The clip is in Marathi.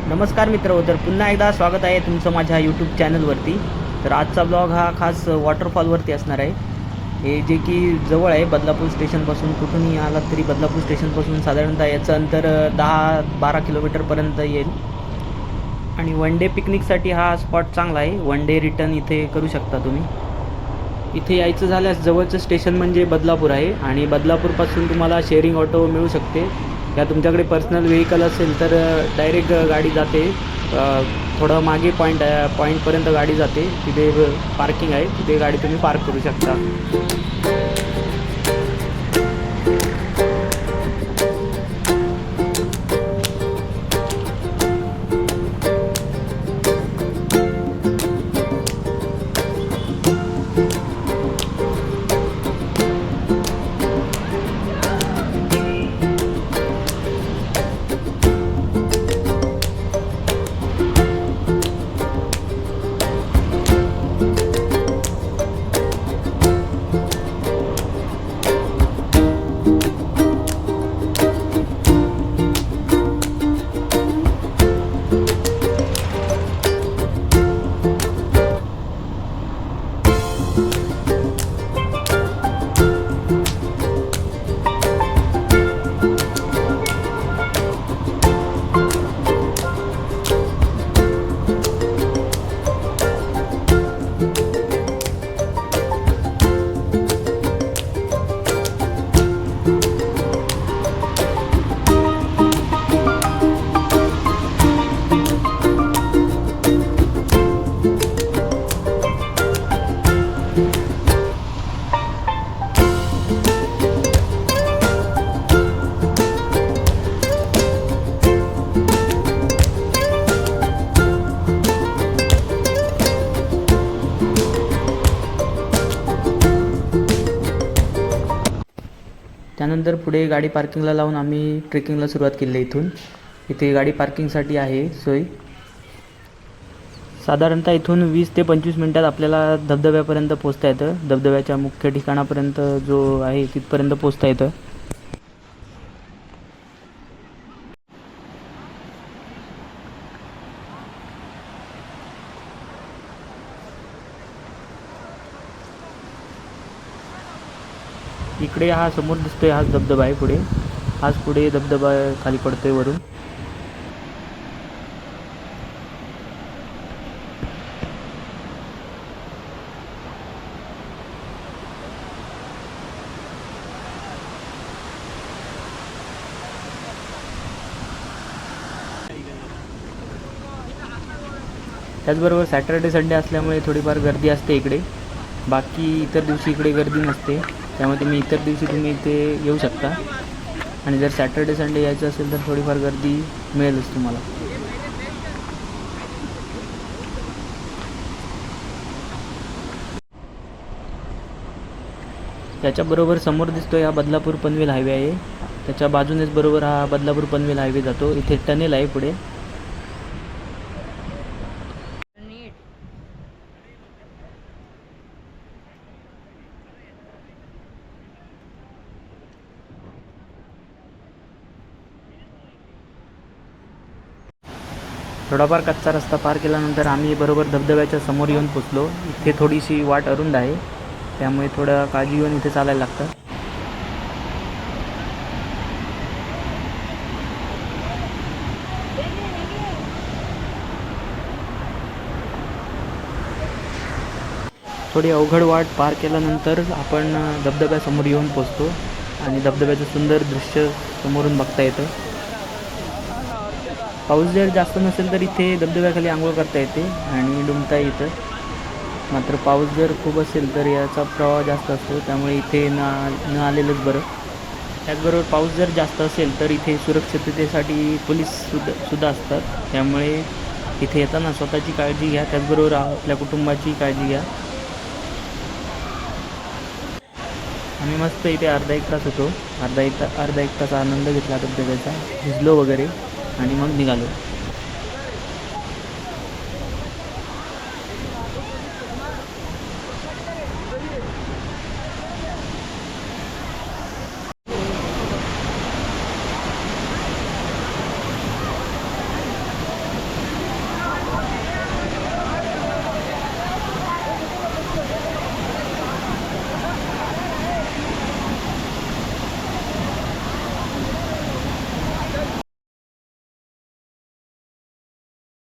नमस्कार मित्र, तर पुन्हा एकदा स्वागत आहे तुमचं माझ्या यूट्यूब चॅनलवरती. तर आजचा ब्लॉग हा खास वॉटरफॉलवरती असणार आहे. हे जे की जवळ आहे बदलापूर स्टेशनपासून. कुठूनही आलात तरी बदलापूर स्टेशनपासून साधारणतः याचं अंतर 10-12 किलोमीटरपर्यंत येईल. आणि वन डे पिकनिकसाठी हा स्पॉट चांगला आहे. वन डे रिटर्न इथे करू शकता तुम्ही. इथे यायचं झाल्यास जवळचं स्टेशन म्हणजे बदलापूर आहे आणि बदलापूरपासून तुम्हाला शेअरिंग ऑटो मिळू शकते. या तुमच्याकडे पर्सनल व्हेकल असेल तर डायरेक्ट गाडी जाते. थोडं मागे पॉईंटपर्यंत गाडी जाते. तिथे पार्किंग आहे, तिथे गाडी तुम्ही पार्क करू शकता. त्यानंतर पुढे गाडी पार्किंगला लावून आम्ही ट्रेकिंगला सुरुवात केली. इथून इथे गाडी पार्किंगसाठी आहे सोय. साधारणतः इथून 20 ते 25 मिनटात आपल्याला धबधब्यापर्यंत पोचता येतं. धबधब्याच्या मुख्य ठिकाणापर्यंत जो आहे तिथपर्यंत पोचता येतं. इकडे हा समोर दिसतोय हाच धबधबा आहे. पुढे धबधबा खाली पडतोय वरून. त्याचबरोबर सॅटर्डे संडे असल्यामुळे थोडीफार गर्दी असते इकडे. बाकी इतर दिवशी इकडे गर्दी नसते. त्यामुळे तुम्ही इतर दिवशी इथे येऊ शकता. आणि जर सॅटर्डे संडे यायचं असेल तर थोडीफार गर्दी मिळेलच तुम्हाला. त्याच्याबरोबर समोर दिसतोय हा बदलापूर पनवेल हायवे आहे. त्याच्या बाजूनेच बरोबर हा बदलापूर पनवेल हायवे जातो. इथे टनेल आहे पुढे. थोडाफार कच्चा रस्ता पार केल्यानंतर आम्ही बरोबर धबधब्याच्या समोर येऊन पोचलो. इथे थोडीशी वाट अरुंद आहे, त्यामुळे थोडं काळजी घेऊन इथे चालायला लागतं. थोडी अवघड वाट पार केल्यानंतर आपण धबधब्यासमोर येऊन पोचतो आणि धबधब्याचं सुंदर दृश्य समोरून बघता येतं. पाऊस जर जास्त नसेल तर इथे धबधब्याखाली आंघोळ करता येते आणि डुंबता येतं. मात्र पाऊस जर खूप असेल तर याचा प्रवाह जास्त असतो, त्यामुळे इथे न आलेलंच बरं. त्याचबरोबर पाऊस जर जास्त असेल तर इथे सुरक्षिततेसाठी पोलीससुद्धा असतात. त्यामुळे इथे येताना स्वतःची काळजी घ्या, त्याचबरोबर आपल्या कुटुंबाची काळजी घ्या. आम्ही मस्त इथे अर्धा एक तास होतो. अर्धा एक तास आनंद घेतला धबधब्याचा, भिजलो वगैरे आणि मग निघालो.